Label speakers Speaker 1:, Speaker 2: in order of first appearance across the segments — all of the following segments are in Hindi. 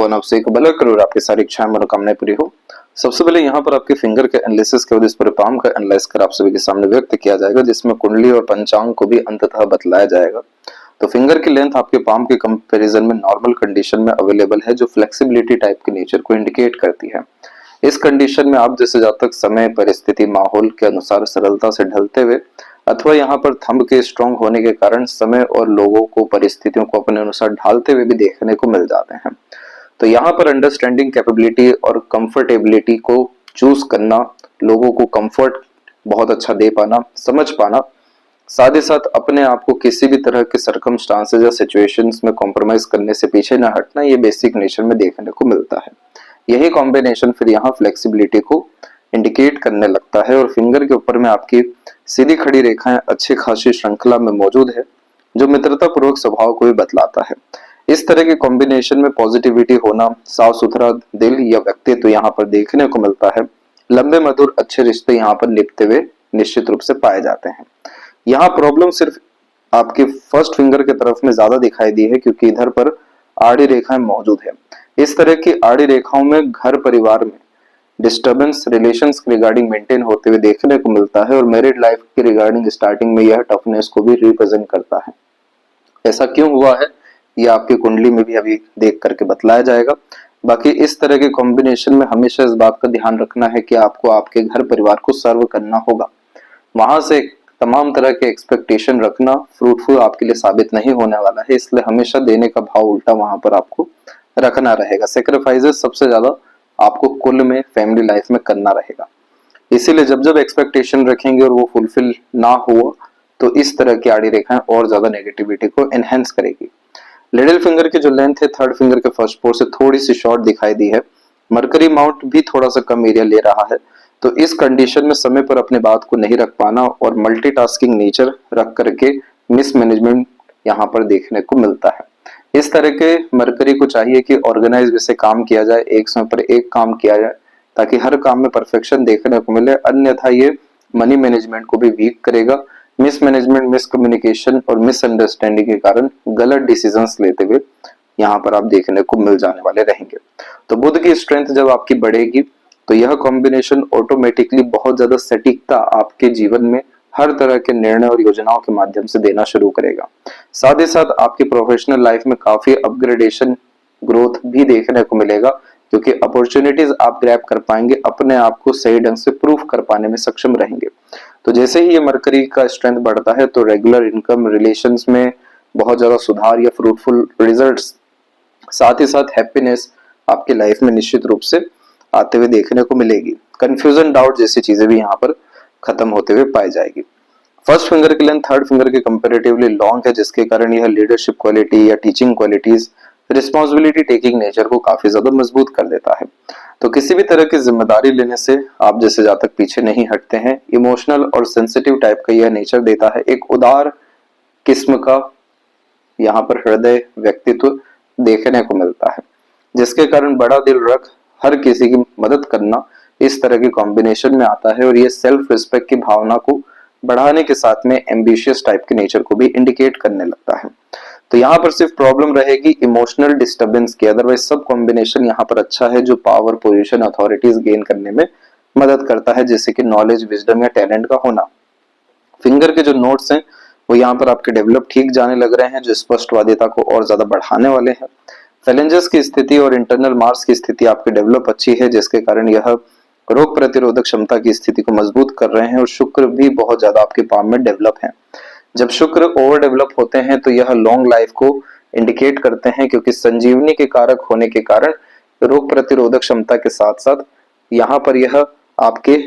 Speaker 1: भगवान आपसे एक भला करे और आपकी सारी इच्छाएं मनोकामनाएं पूरी हो। सबसे पहले यहाँ पर आपके फिंगर के एनालिसिस के बाद इस पर पाम का एनालाइज कर आप सभी के सामने व्यक्त किया जाएगा, जिसमें कुंडली और पंचांग को भी अंततः बतलाया जाएगा। तो फिंगर की लेंथ आपके पाम के कंपैरिजन में नॉर्मल कंडीशन में अवेलेबल है, जो फ्लेक्सिबिलिटी टाइप के नेचर को इंडिकेट करती है। इस कंडीशन में आप जैसे जातक समय, परिस्थिति, माहौल के अनुसार सरलता से ढलते हुए अथवा यहाँ पर थंब के स्ट्रॉन्ग होने के कारण समय और लोगों को, परिस्थितियों को अपने अनुसार ढालते हुए भी देखने को मिल जाते हैं। तो यहाँ पर अंडरस्टैंडिंग कैपेबिलिटी और कंफर्टेबिलिटी को चूज करना, लोगों को कंफर्ट बहुत अच्छा दे पाना, समझ पाना, साथ ही साथ अपने आप को किसी भी तरह के सर्कमस्टांसेस या सिचुएशंस में कॉम्प्रोमाइज करने से पीछे न हटना, ये बेसिक नेचर में देखने को मिलता है। यही कॉम्बिनेशन फिर यहाँ फ्लेक्सिबिलिटी को इंडिकेट करने लगता है और फिंगर के ऊपर में आपकी सीधी खड़ी रेखाएं अच्छी खासी श्रृंखला में मौजूद है, जो मित्रता पूर्वक स्वभाव को भी बतलाता है। इस तरह के कॉम्बिनेशन में पॉजिटिविटी होना, साफ सुथरा दिल या व्यक्तित्व यहाँ पर देखने को मिलता है। लंबे मधुर अच्छे रिश्ते यहाँ पर लिपते हुए निश्चित रूप से पाए जाते हैं। यहाँ प्रॉब्लम सिर्फ आपके फर्स्ट फिंगर की तरफ में ज्यादा दिखाई दी है, क्योंकि इधर पर आड़ी रेखाएं मौजूद है। इस तरह की आड़ी रेखाओं में घर परिवार में डिस्टर्बेंस रिलेशंस के रिगार्डिंग मेंटेन होते हुए देखने को मिलता है और मैरिड लाइफ के रिगार्डिंग स्टार्टिंग में यह टफनेस को भी रिप्रेजेंट करता है। ऐसा क्यों हुआ है यह आपकी कुंडली में भी अभी देख करके बतलाया जाएगा। बाकी इस तरह के कॉम्बिनेशन में हमेशा इस बात का ध्यान रखना है कि आपको आपके घर परिवार को सर्व करना होगा। वहां से तमाम तरह के एक्सपेक्टेशन रखना फ्रूटफुल आपके लिए साबित नहीं होने वाला है, इसलिए हमेशा देने का भाव उल्टा वहां पर आपको रखना रहेगा। सेक्रीफाइसेस सबसे ज्यादा आपको कुल में फैमिली लाइफ में करना रहेगा। इसीलिए जब जब एक्सपेक्टेशन रखेंगे और वो फुलफिल ना हो तो इस तरह की आड़ी रेखाएं और ज्यादा नेगेटिविटी को एनहेंस करेगी। लिटिल फिंगर की जो लेंथ है थर्ड फिंगर के फर्स्ट पोर से थोड़ी सी शॉर्ट दिखाई दी है। मरकरी माउंट भी थोड़ा सा कम एरिया ले रहा है, तो इस कंडीशन में समय पर अपने बात को नहीं रख पाना और मल्टीटास्किंग नेचर रख करके मिसमैनेजमेंट यहाँ पर देखने को मिलता है। इस तरह के मरकरी को चाहिए कि ऑर्गेनाइज से काम किया जाए, एक समय पर एक काम किया जाए, ताकि हर काम में परफेक्शन देखने को मिले। अन्यथा ये मनी मैनेजमेंट को भी वीक करेगा। मिसमैनेजमेंट, मिसकम्युनिकेशन और मिसअंडरस्टैंडिंग के कारण गलत डिसीजंस लेते हुए यहाँ पर आप देखने को मिल जाने वाले रहेंगे। तो बुध की स्ट्रेंथ जब आपकी बढ़ेगी तो यह कॉम्बिनेशन ऑटोमेटिकली बहुत ज्यादा सटीकता आपके जीवन में हर तरह के निर्णय और योजनाओं के माध्यम से देना शुरू करेगा। साथ ही साथ आपकी प्रोफेशनल लाइफ में काफी अपग्रेडेशन, ग्रोथ भी देखने को मिलेगा, क्योंकि अपॉर्चुनिटीज आप ग्रैब कर पाएंगे, अपने आप को सही ढंग से प्रूफ कर पाने में सक्षम रहेंगे। तो जैसे ही ये मरकरी का स्ट्रेंथ बढ़ता है तो रेगुलर इनकम, रिलेशंस में बहुत ज्यादा सुधार या फ्रूटफुल रिजल्ट्स, साथ ही साथ हैप्पीनेस आपकी लाइफ में निश्चित रूप से आते हुए देखने को मिलेगी। कंफ्यूजन, डाउट जैसी चीजें भी यहाँ पर खत्म होते हुए पाई जाएगी। फर्स्ट फिंगर की लेंथ थर्ड फिंगर के कंपैरेटिवली लॉन्ग है, जिसके कारण यह लीडरशिप क्वालिटी या teaching qualities, responsibility taking nature को काफी ज्यादा मजबूत कर देता है। तो किसी भी तरह की जिम्मेदारी लेने से आप जैसे जातक पीछे नहीं हटते हैं। इमोशनल और सेंसिटिव टाइप का यह नेचर देता है। एक उदार किस्म का यहाँ पर हृदय, व्यक्तित्व देखने को मिलता है, जिसके कारण बड़ा दिल रख हर किसी की मदद करना इस तरह के कॉम्बिनेशन में आता है और ये सेल्फ रिस्पेक्ट की भावना को बढ़ाने के साथ में एम्बिशियस टाइप के नेचर को भी इंडिकेट करने लगता है। तो यहाँ पर सिर्फ प्रॉब्लम रहेगी इमोशनल डिस्टर्बेंस की, अदरवाइज सब कॉम्बिनेशन यहाँ पर अच्छा है, जो पावर, पोजीशन, अथॉरिटीज गेन करने में मदद करता है, जैसे कि नॉलेज, विजडम या टैलेंट का होना। फिंगर के जो नोट्स हैं वो यहाँ पर आपके डेवलप ठीक जाने लग रहे हैं, जो स्पष्टवादिता को और ज्यादा बढ़ाने वाले हैं। फैलेंजेस की स्थिति और इंटरनल मार्स की स्थिति आपके डेवलप अच्छी है, जिसके कारण यह रोग प्रतिरोधक क्षमता की स्थिति को मजबूत कर रहे हैं और शुक्र भी बहुत ज्यादा आपके पाम में डेवलप है। जब शुक्र ओवर डेवलप होते हैं तो यह लॉन्ग लाइफ को इंडिकेट करते हैं, क्योंकि संजीवनी के कारक होने के कारण रोग प्रतिरोधक क्षमता के साथ साथ यहाँ पर यह आपके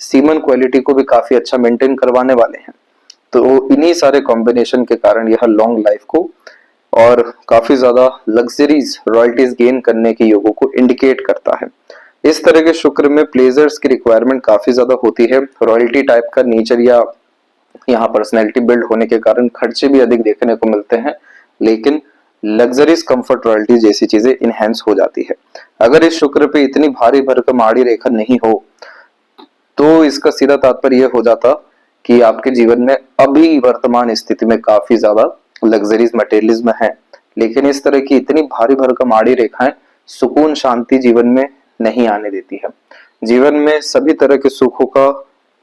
Speaker 1: सीमन क्वालिटी को भी काफी अच्छा मेंटेन करवाने वाले हैं। तो इन्हीं सारे कॉम्बिनेशन के कारण यह लॉन्ग लाइफ को और काफी ज्यादा लग्जरीज, रॉयल्टीज गेन करने के योगों को इंडिकेट करता है। इस तरह के शुक्र में प्लेजर्स की रिक्वायरमेंट काफी ज्यादा होती है। रॉयल्टी टाइप का नेचर या यहाँ पर्सनैलिटी बिल्ड होने के कारण खर्चे भी अधिक देखने को मिलते हैं, लेकिन लग्जरीज, कंफर्ट, रॉयल्टी जैसी चीजें इनहेंस हो जाती है। अगर इस शुक्र पे इतनी भारी भरकम आड़ी रेखा नहीं हो तो इसका सीधा तात्पर्य यह हो जाता कि आपके जीवन में अभी वर्तमान स्थिति में काफी ज्यादा लग्जरीज, मटेरियलिज्म है, लेकिन इस तरह की इतनी भारी भरकम आड़ी रेखाएं सुकून शांति जीवन में नहीं आने देती है, जीवन में सभी तरह के सुखों का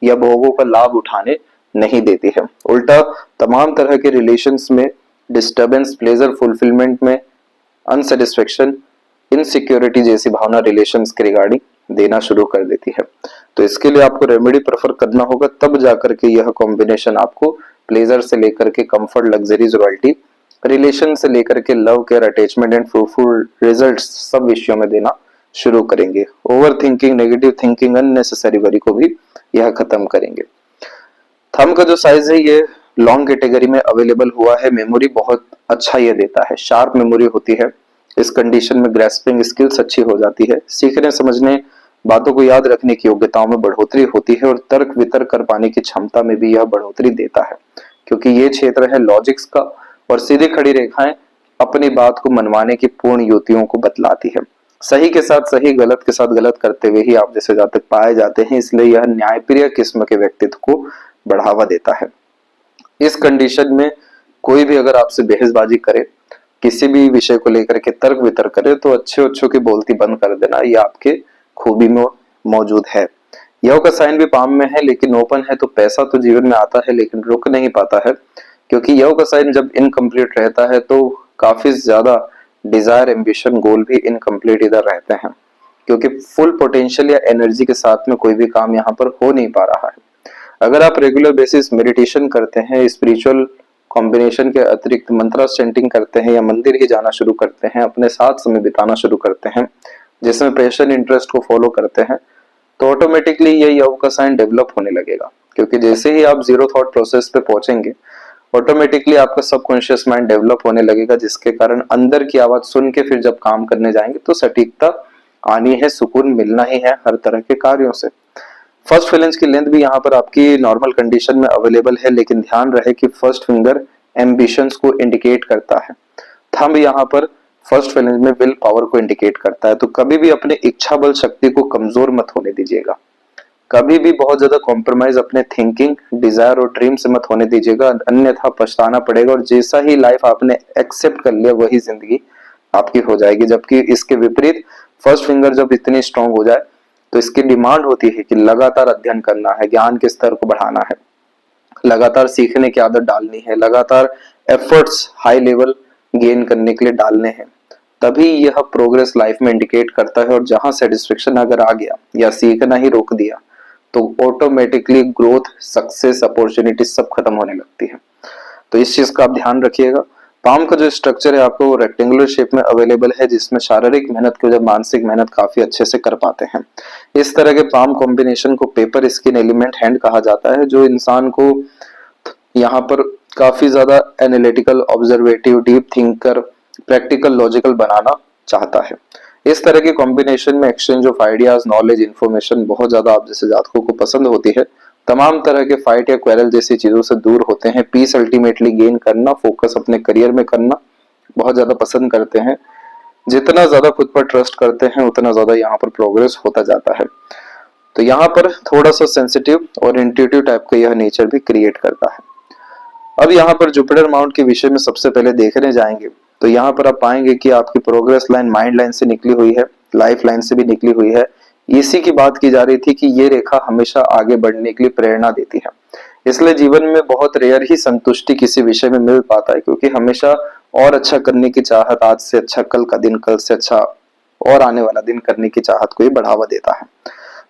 Speaker 1: या भोगों का लाभ उठाने नहीं देती है। उल्टा तमाम तरह के रिलेशंस में डिस्टर्बेंस, प्लेजर फुलफिलमेंट में अनसेटिस्फेक्शन, इनसिक्योरिटी जैसी भावना रिलेशंस के रिगार्डिंग देना शुरू कर देती है। तो इसके लिए आपको रेमेडी प्रेफर करना होगा, तब जाकर के यह कॉम्बिनेशन आपको प्लेजर से लेकर के कंफर्ट, लग्जरीज, रॉयल्टी, रिलेशन से लेकर के love, care, attachment and fruitful results सब विषयों में देना शुरू करेंगे। Over thinking, negative thinking, unnecessary worry को भी यह खत्म करेंगे। थंब का जो साइज है ये लॉन्ग कैटेगरी में अवेलेबल हुआ है। मेमोरी बहुत अच्छा ये देता है, शार्प मेमोरी होती है। इस कंडीशन में ग्रेस्पिंग स्किल्स अच्छी हो जाती है, सीखने समझने, बातों को याद रखने की योग्यताओं में बढ़ोतरी होती है और तर्क वितर्क कर पाने की क्षमता में भी यह बढ़ोतरी देता है, क्योंकि ये क्षेत्र है लॉजिक्स का और सीधी खड़ी रेखाएं अपनी बात को मनवाने की पूर्ण युक्तियों को बतलाती है। सही के साथ सही, गलत के साथ गलत करते हुए ही आप जैसे जातक पाए जाते हैं, इसलिए यह न्यायप्रिय किस्म के व्यक्तित्व को बढ़ावा देता है। इस कंडीशन में कोई भी अगर आपसे बहसबाजी करे, किसी भी विषय को लेकर के तर्क वितर्क करे, तो अच्छे की बोलती बंद कर देना, ये आपके खूबी में मौजूद है। यह का साइन भी पाम में है लेकिन ओपन है, तो पैसा तो जीवन में आता है लेकिन रुक नहीं पाता है, क्योंकि यह का साइन जब इनकम्प्लीट रहता है तो काफी ज्यादा डिजायर, एम्बिशन, गोल भी इनकम्प्लीट इधर रहते हैं, क्योंकि फुल पोटेंशियल या एनर्जी के साथ में कोई भी काम यहाँ पर हो नहीं पा रहा है। अगर आप रेगुलर बेसिस मेडिटेशन करते हैं, स्पिरिचुअल कॉम्बिनेशन के अतिरिक्त मंत्रा चैंटिंग करते हैं या मंदिर ही जाना शुरू करते हैं, अपने साथ समय बिताना शुरू करते हैं, जिसमें पैशन, इंटरेस्ट को फॉलो करते हैं, तो ऑटोमेटिकली ये योग का साइन डेवलप होने लगेगा। क्योंकि जैसे ही आप जीरो थॉट प्रोसेस पे पहुंचेंगे, ऑटोमेटिकली आपका सबकॉन्शियस माइंड डेवलप होने लगेगा, जिसके कारण अंदर की आवाज सुन के फिर जब काम करने जाएंगे तो सटीकता आनी है, सुकून मिलना ही है हर तरह के कार्यों से। फर्स्ट फिलेंज की लेंथ भी यहाँ पर आपकी नॉर्मल कंडीशन में अवेलेबल है, लेकिन ध्यान रहे कि फर्स्ट फिंगर एम्बिशंस को इंडिकेट करता है, थंब यहाँ पर फर्स्ट फिलेंज में विल पावर को इंडिकेट करता है। तो कभी भी अपने इच्छा बल शक्ति को कमजोर मत होने दीजिएगा, कभी भी बहुत ज्यादा कॉम्प्रोमाइज अपने थिंकिंग, डिजायर और ड्रीम से मत होने दीजिएगा, अन्यथा पछताना पड़ेगा और जैसा ही लाइफ आपने एक्सेप्ट कर लिया वही जिंदगी आपकी हो जाएगी। जबकि इसके विपरीत फर्स्ट फिंगर जब इतनी स्ट्रांग हो जाए तो इसकी डिमांड होती है कि लगातार अध्ययन करना है, ज्ञान के स्तर को बढ़ाना है, लगातार सीखने की आदत डालनी है, लगातार एफर्ट्स हाई लेवल गेन करने के लिए डालने हैं, तभी यह प्रोग्रेस लाइफ में इंडिकेट करता है। और जहां सेटिस्फेक्शन अगर आ गया या सीखना ही रोक दिया तो ऑटोमेटिकली ग्रोथ, सक्सेस, अपॉर्चुनिटी सब खत्म होने लगती है। तो इस चीज का आप ध्यान रखिएगा। पाम का जो स्ट्रक्चर है आपको वो रेक्टेंगुलर शेप में अवेलेबल है, जिसमें शारीरिक मेहनत की वजह मानसिक मेहनत काफी अच्छे से कर पाते हैं। इस तरह के पाम कॉम्बिनेशन को पेपर स्किन एलिमेंट हैंड कहा जाता है, जो इंसान को यहाँ पर काफी ज्यादा analytical, observative, deep thinker, practical, logical बनाना चाहता है। इस तरह के कॉम्बिनेशन में exchange of ideas, knowledge, information बहुत ज्यादा आप जैसे जातकों को पसंद होती है। तमाम तरह के फाइट या क्वेरल जैसी चीजों से दूर होते हैं, पीस अल्टीमेटली गेन करना, फोकस अपने करियर में करना बहुत ज्यादा पसंद करते हैं। जितना ज्यादा खुद पर ट्रस्ट करते हैं उतना ज्यादा यहाँ पर प्रोग्रेस होता जाता है। तो यहाँ पर थोड़ा सा सेंसिटिव और इंट्यूटिव टाइप का यह नेचर भी क्रिएट करता है। अब यहाँ पर जुपिटर माउंट के विषय में सबसे पहले देखने जाएंगे तो यहाँ पर आप पाएंगे कि आपकी प्रोग्रेस लाइन माइंड लाइन से निकली हुई है, लाइफ लाइन से भी निकली हुई है। इसी की बात की जा रही थी कि ये रेखा हमेशा आगे बढ़ने के लिए प्रेरणा देती है, इसलिए जीवन में बहुत रेयर ही संतुष्टि किसी विषय में मिल पाता है, क्योंकि हमेशा और अच्छा करने की चाहत, आज से अच्छा कल का दिन, कल से अच्छा और आने वाला दिन करने की चाहत को ही बढ़ावा देता है।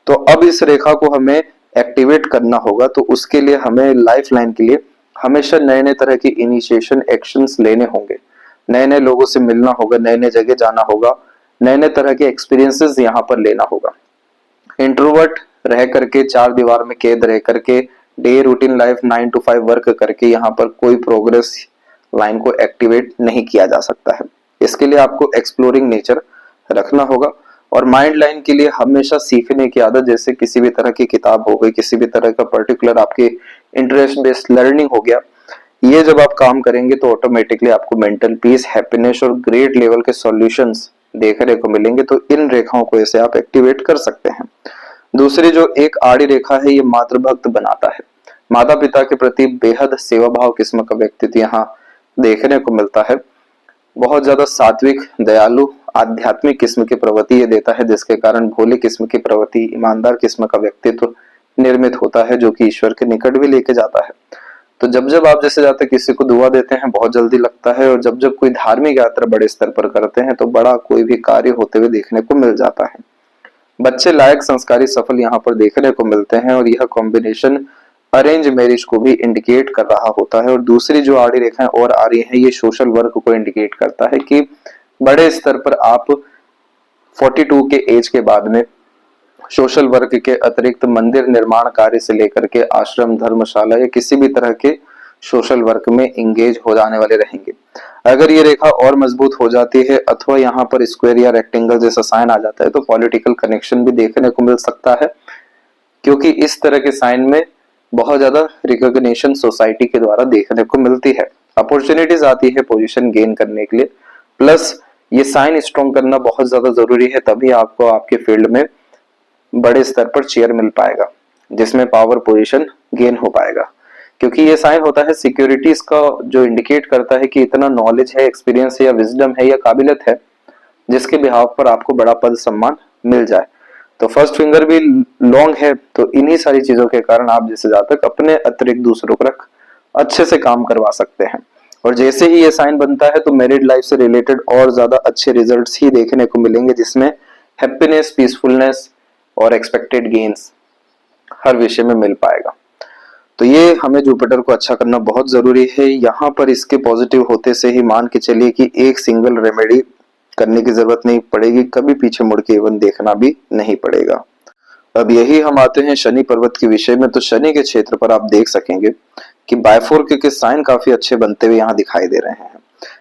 Speaker 1: तो अब इस रेखा को हमें एक्टिवेट करना होगा, तो उसके लिए हमें लाइफ लाइन के लिए हमेशा नए नए तरह की इनिशिएशन एक्शंस लेने होंगे, नए नए लोगों से मिलना होगा, नए नए जगह जाना होगा, नए नए तरह के एक्सपीरियंसेस यहाँ पर लेना होगा। इंट्रोवर्ट रह करके, चार दीवार में कैद रह करके, day routine life 9 to 5 work करके यहाँ पर कोई प्रोग्रेस लाइन को एक्टिवेट नहीं किया जा सकता है। इसके लिए आपको एक्सप्लोरिंग नेचर रखना होगा और माइंड लाइन के लिए हमेशा सीखने की आदत, जैसे किसी भी तरह की किताब हो गई, किसी भी तरह का पर्टिकुलर आपके इंटरेस्ट बेस्ड लर्निंग हो गया, ये जब आप काम करेंगे तो ऑटोमेटिकली आपको मेंटल पीस, हैप्पीनेस और ग्रेट लेवल के सॉल्यूशंस देखने को मिलेंगे। तो इन रेखाओं को ऐसे आप एक्टिवेट कर सकते हैं। दूसरी जो एक आड़ी रेखा है, ये मातृभक्त बनाता है, माता पिता के प्रति बेहद सेवा भाव किस्म का व्यक्तित्व यहाँ देखने को मिलता है। बहुत ज्यादा सात्विक, दयालु, आध्यात्मिक किस्म की प्रवृत्ति ये देता है, जिसके कारण भोले किस्म की प्रवृत्ति, ईमानदार किस्म का व्यक्तित्व निर्मित होता है, जो कि ईश्वर के निकट भी लेके जाता है। तो जब जब आप जैसे जाते किसी को दुआ देते हैं बहुत जल्दी लगता है, और जब जब कोई धार्मिक यात्रा बड़े स्तर पर करते हैं तो बड़ा कोई भी कार्य होते हुए देखने को मिल जाता है। बच्चे लायक, संस्कारी, सफल यहाँ पर देखने को मिलते हैं, और यह कॉम्बिनेशन अरेंज मैरिज को भी इंडिकेट कर रहा होता है। और दूसरी जो आड़ी रेखाएं और आ रही हैं, ये सोशल वर्क को इंडिकेट करता है कि बड़े स्तर पर आप 42 के एज के बाद में सोशल वर्क के अतिरिक्त मंदिर निर्माण कार्य से लेकर के आश्रम, धर्मशाला या किसी भी तरह के सोशल वर्क में इंगेज हो जाने वाले रहेंगे। अगर ये रेखा और मजबूत हो जाती है अथवा यहाँ पर स्क्वायर या रेक्टेंगल जैसा साइन आ जाता है तो पॉलिटिकल कनेक्शन भी देखने को मिल सकता है, क्योंकि इस तरह के साइन में बहुत ज्यादा रिकॉग्निशन सोसाइटी के द्वारा देखने को मिलती है। अपॉर्चुनिटीज आती है पोजीशन गेन करने के लिए, प्लस ये साइन स्ट्रॉन्ग करना बहुत ज्यादा जरूरी है, तभी आपको आपके फील्ड में बड़े स्तर पर चेयर मिल पाएगा, जिसमें पावर पोजीशन गेन हो पाएगा। क्योंकि ये साइन होता है सिक्योरिटीज का, जो इंडिकेट करता है कि इतना नॉलेज है, एक्सपीरियंस है या विजडम है या काबिलियत है, जिसके बिहाव पर आपको बड़ा पद सम्मान मिल जाए। तो फर्स्ट फिंगर भी लॉन्ग है, तो इन्हीं सारी चीजों के कारण आप जैसे जातक अपने अतिरिक्त दूसरों को रख अच्छे से काम करवा सकते हैं। और जैसे ही ये साइन बनता है तो मैरिड लाइफ से रिलेटेड और ज्यादा अच्छे रिजल्ट्स ही देखने को मिलेंगे, जिसमें हैप्पीनेस, पीसफुलनेस और एक्सपेक्टेड गेन्स हर विषय में मिल पाएगा। तो ये हमें जुपिटर को अच्छा करना बहुत जरूरी है। यहाँ पर इसके पॉजिटिव होते से ही मान के चलिए कि एक सिंगल रेमेडी करने की जरूरत नहीं पड़ेगी, कभी पीछे मुड़ के इवन देखना भी नहीं पड़ेगा। अब यही हम आते हैं शनि पर्वत के विषय में। तो शनि के क्षेत्र पर आप देख सकेंगे कि बायफोर्क के साइन काफी अच्छे बनते हुए यहाँ दिखाई दे रहे हैं।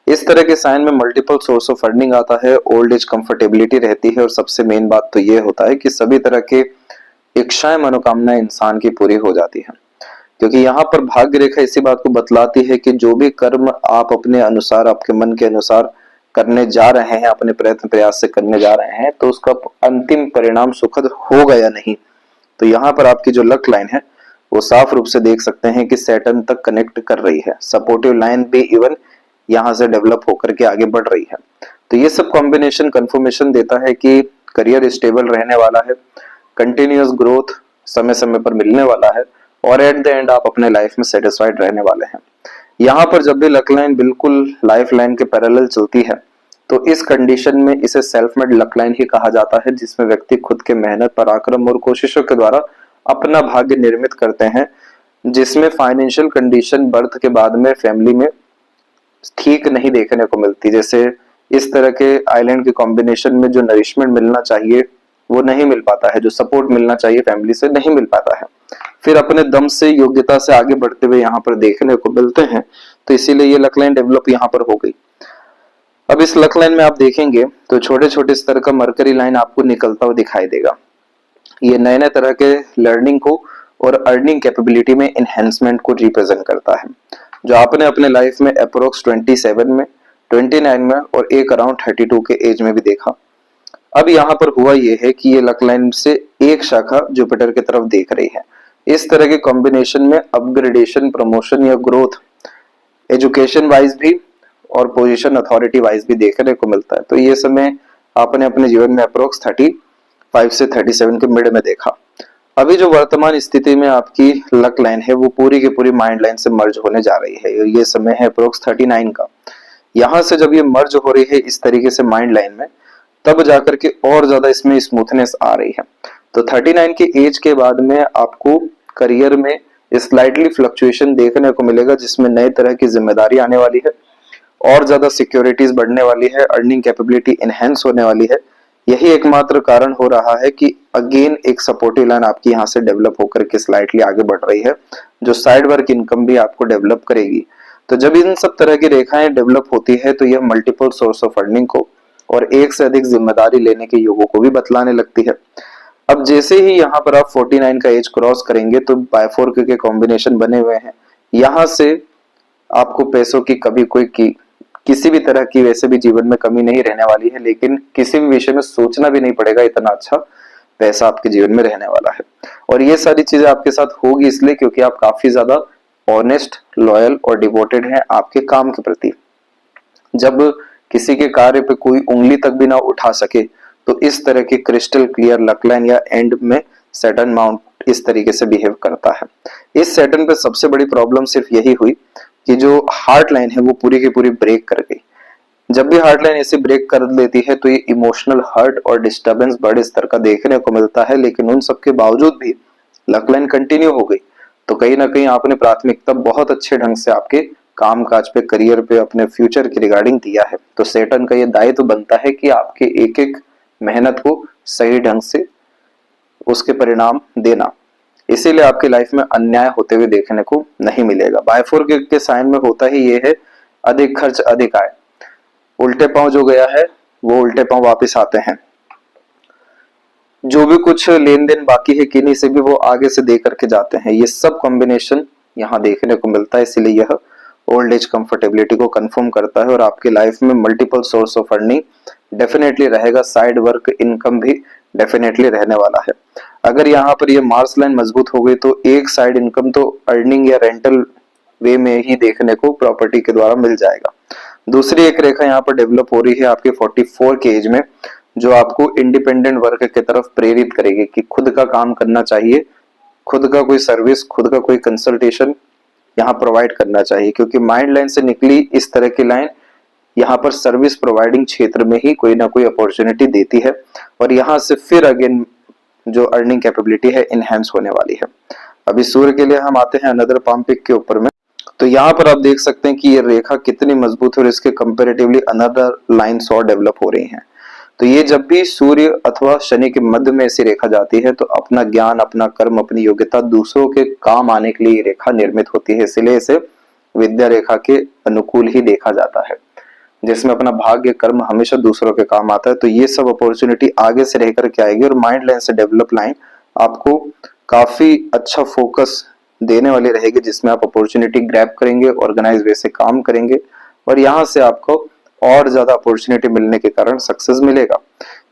Speaker 1: इस तरह के साइन में मल्टीपल सोर्स ऑफ फंडिंग आता है, ओल्ड एज कंफर्टेबिलिटी रहती है, और सबसे मेन बात तो ये होता है कि सभी तरह के इच्छाएं, मनोकामनाएं इंसान की पूरी हो जाती है। क्योंकि यहाँ पर भाग्य रेखा इसी बात को बतलाती है कि जो भी कर्म आप अपने अनुसार, आपके मन के अनुसार करने जा रहे हैं, अपने प्रयत्न प्रयास से करने जा रहे हैं, तो उसका अंतिम परिणाम सुखद होगा या नहीं। तो यहाँ पर आपकी जो लक लाइन है वो साफ रूप से देख सकते हैं कि सैटर्न तक कनेक्ट कर रही है, सपोर्टिव लाइन भी इवन यहाँ से डेवलप होकर के आगे बढ़ रही है। तो ये सब कॉम्बिनेशन कंफर्मेशन देता है कि करियर स्टेबल रहने वाला है, कंटिन्यूअस ग्रोथ समय समय पर मिलने वाला है, और एट द एंड आप अपने लाइफ में सेटिस्फाइड रहने वाले हैं। यहाँ पर जब भी लक लाइन बिल्कुल लाइफ लाइन के पैरेलल चलती है तो इस कंडीशन में इसे सेल्फ मेड लक लाइन ही कहा जाता है, जिसमें व्यक्ति खुद के मेहनत, पराक्रम और कोशिशों के द्वारा अपना भाग्य निर्मित करते हैं, जिसमें फाइनेंशियल कंडीशन बर्थ के बाद में फैमिली में ठीक नहीं देखने को मिलती। जैसे इस तरह के आइलैंड के कॉम्बिनेशन में जो नरिशमेंट मिलना चाहिए वो नहीं मिल पाता है, जो सपोर्ट मिलना चाहिए फैमिली से नहीं मिल पाता है, फिर अपने दम से, योग्यता से आगे बढ़ते हुए यहाँ पर देखने को मिलते हैं। तो इसीलिए ये लक लाइन डेवलप यहाँ पर हो गई। अब इस लक लाइन में आप देखेंगे तो छोटे छोटे स्तर का मरकरी लाइन आपको निकलता हुआ दिखाई देगा। ये नए नए तरह के लर्निंग को और अर्निंग कैपेबिलिटी में इनहेंसमेंट को रिप्रेजेंट करता है, जो आपने अपने लाइफ में अप्रोक्स 27 में, 29 में और एक अराउंड 32 के एज में भी देखा। अब यहाँ पर हुआ ये है कि ये लक लाइन से एक शाखा जुपिटर की तरफ देख रही है। इस तरह के कॉम्बिनेशन में अपग्रेडेशन, प्रमोशन या ग्रोथ एजुकेशन वाइज भी और पोजीशन अथॉरिटी वाइज भी देखने को मिलता है। तो ये समय आपने अपने जीवन में अप्रोक्स 35 से 37 के मिड में देखा। अभी जो वर्तमान स्थिति में आपकी लक लाइन है वो पूरी की पूरी माइंड लाइन से मर्ज होने जा रही है। ये समय है अप्रोक्स 39 का। यहाँ से जब ये मर्ज हो रही है इस तरीके से माइंड लाइन में, तब जाकर के और ज्यादा इसमें स्मूथनेस आ रही है। तो 39 के एज के बाद में आपको करियर में स्लाइटली फ्लक्चुएशन देखने को मिलेगा, जिसमें नए तरह की जिम्मेदारी आने वाली है, और ज्यादा सिक्योरिटीज बढ़ने वाली है, अर्निंग कैपेबिलिटी एनहेंस होने वाली है। यही एकमात्र कारण हो रहा है कि अगेन एक सपोर्टिव लाइन आपकी यहाँ से डेवलप होकर के स्लाइटली आगे बढ़ रही है, जो साइड वर्क इनकम भी आपको डेवलप करेगी। तो जब इन सब तरह की रेखाएं डेवलप होती है तो यह मल्टीपल सोर्स ऑफ अर्निंग को और एक से अधिक जिम्मेदारी लेने के योगों को भी बतलाने लगती है। अब जैसे ही यहाँ पर आप 49 का एज क्रॉस करेंगे तो बायफोर्क के कॉम्बिनेशन बने हुए हैं। यहाँ से आपको पैसों की कभी किसी भी तरह की वैसे भी जीवन में कमी नहीं रहने वाली है, लेकिन किसी भी विषय में सोचना भी नहीं पड़ेगा, इतना अच्छा पैसा आपके जीवन में रहने वाला है। और ये सारी चीजें आपके साथ होगी इसलिए क्योंकि आप काफी ज्यादा ऑनेस्ट, लॉयल और डिवोटेड हैं आपके काम के प्रति। जब किसी के कार्य पे कोई उंगली तक भी ना उठा सके, तो इस तरह की क्रिस्टल क्लियर लक लाइन या एंड में सैटर्न माउंट इस तरीके से बिहेव करता है। इस सैटर्न पे सबसे बड़ी प्रॉब्लम सिर्फ यही हुई कि जो हार्ट लाइन है वो पूरी की पूरी ब्रेक कर गई। जब भी हार्ट लाइन ऐसे ब्रेक कर देती है तो ये इमोशनल हर्ट और डिस्टरबेंस बड़े स्तर का देखने को मिलता है, लेकिन उन सबके बावजूद भी लक लाइन कंटिन्यू हो गई। तो कहीं ना कहीं आपने प्राथमिकता बहुत अच्छे ढंग से आपके काम काज पे, करियर पे, अपने फ्यूचर की रिगार्डिंग दिया है। तो सैटर्न का ये दायित्व बनता है कि आपके एक एक मेहनत को सही ढंग से उसके परिणाम देना। इसीलिए आपकी लाइफ में अन्याय होते हुए देखने को नहीं मिलेगा। बायफोर के साइन में होता ही ये है, अधिक खर्च अधिक आय। उल्टे पांव जो गया है वो उल्टे पांव वापस आते हैं। जो भी कुछ लेन देन बाकी है किन्हीं से भी वो आगे से दे करके जाते हैं। ये सब कॉम्बिनेशन यहाँ देखने को मिलता है, इसीलिए यह ओल्ड एज कंफर्टेबिलिटी को कंफर्म करता है। और आपकी लाइफ में multiple source of earning definitely रहेगा, साइड वर्क इनकम भी डेफिनेटली रहने वाला है। अगर यहाँ पर ये मार्स लाइन मजबूत हो गई तो एक साइड इनकम तो अर्निंग या रेंटल वे में ही देखने को प्रॉपर्टी के द्वारा मिल जाएगा। दूसरी एक रेखा यहाँ पर डेवलप हो रही है आपके 44 के एज में, जो आपको इंडिपेंडेंट वर्क की तरफ प्रेरित करेगी कि खुद का काम करना चाहिए, खुद का कोई सर्विस, खुद का कोई कंसल्टेशन यहाँ प्रोवाइड करना चाहिए। क्योंकि माइंड लाइन से निकली इस तरह की लाइन यहाँ पर सर्विस प्रोवाइडिंग क्षेत्र में ही कोई ना कोई अपॉर्चुनिटी देती है, और यहाँ से फिर अगेन जो अर्निंग कैपेबिलिटी है इनहेंस होने वाली है। अभी सूर्य के लिए हम आते हैं अनदर पाम पिक के ऊपर में। तो यहाँ पर आप देख सकते हैं कि ये रेखा कितनी मजबूत है और इसके कंपेरेटिवली अनदर लाइन्स और डेवलप हो रही हैं। तो ये जब भी सूर्य अथवा शनि के मध्य में ऐसी रेखा जाती है तो अपना ज्ञान, अपना कर्म, अपनी योग्यता दूसरों के काम आने के लिए ये रेखा निर्मित होती है। इसलिए इसे विद्या रेखा के अनुकूल ही देखा जाता है, जिसमें अपना भाग्य, कर्म हमेशा दूसरों के काम आता है। तो ये सब अपॉर्चुनिटी आगे से रह करके आएगी और माइंड लाइन से डेवलप लाइन आपको काफी अच्छा फोकस देने वाली रहेगी, जिसमें आप अपॉर्चुनिटी ग्रैब करेंगे, ऑर्गेनाइज वे से काम करेंगे और यहाँ से आपको और ज्यादा अपॉर्चुनिटी मिलने के कारण सक्सेस मिलेगा।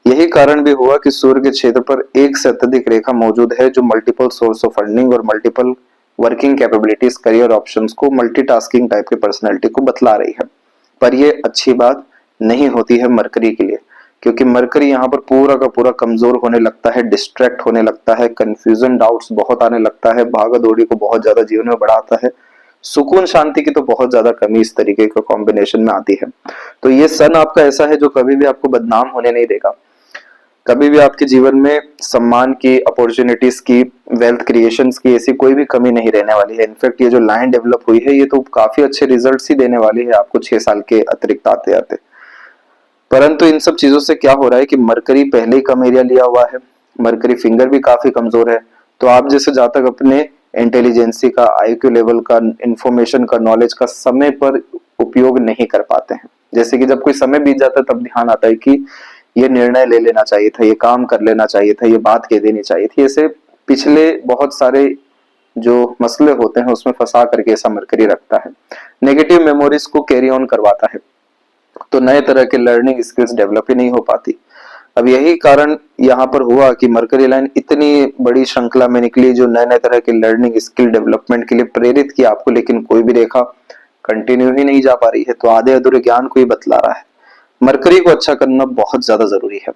Speaker 1: यही कारण भी हुआ कि सूर्य के क्षेत्र पर एक से अत्यधिक रेखा मौजूद है जो मल्टीपल सोर्स ऑफ अर्निंग और multiple working capabilities, career options को, मल्टीटास्किंग टाइप की पर्सनैलिटी को बतला रही है। पर यह अच्छी बात नहीं होती है मरकरी के लिए, क्योंकि मरकरी यहाँ पर पूरा का पूरा कमजोर होने लगता है, डिस्ट्रैक्ट होने लगता है, कंफ्यूजन, डाउट्स बहुत आने लगता है, भागा दौड़ी को बहुत ज्यादा जीवन में बढ़ाता है, सुकून शांति की तो बहुत ज्यादा कमी इस तरीके का कॉम्बिनेशन में आती है। तो ये सन आपका ऐसा है जो कभी भी आपको बदनाम होने नहीं देगा, कभी भी आपके जीवन में सम्मान की, अपॉर्चुनिटीज की, वेल्थ क्रिएशंस की ऐसी कोई भी कमी नहीं रहने वाली है। इनफैक्ट ये जो लाइन डेवलप हुई है ये तो काफी अच्छे रिजल्ट्स ही देने वाली है आपको 6 साल के अतिरिक्त आते आते। परंतु इन सब चीजों से क्या हो रहा है कि मरकरी पहले ही कम एरिया लिया हुआ है, मरकरी फिंगर भी काफी कमजोर है। तो आप जैसे जातक अपने इंटेलिजेंसी का, आईक्यू लेवल का, इंफॉर्मेशन का, नॉलेज का समय पर उपयोग नहीं कर पाते हैं। जैसे कि जब कोई समय बीत जाता है तब ध्यान आता है कि ये निर्णय ले लेना चाहिए था, ये काम कर लेना चाहिए था, ये बात कह देनी चाहिए थी। ऐसे पिछले बहुत सारे जो मसले होते हैं उसमें फंसा करके ऐसा मरकरी रखता है, नेगेटिव मेमोरीज को कैरी ऑन करवाता है। तो नए तरह के लर्निंग स्किल्स डेवलप ही नहीं हो पाती। अब यही कारण यहाँ पर हुआ कि मरकरी लाइन इतनी बड़ी श्रृंखला में निकली जो नए नए तरह के लर्निंग स्किल डेवलपमेंट के लिए प्रेरित किया आपको, लेकिन कोई भी रेखा कंटिन्यू ही नहीं जा पा रही है। तो आधे अधूरे ज्ञान को ही बतला रहा है। मरकरी को अच्छा करना बहुत ज्यादा जरूरी है।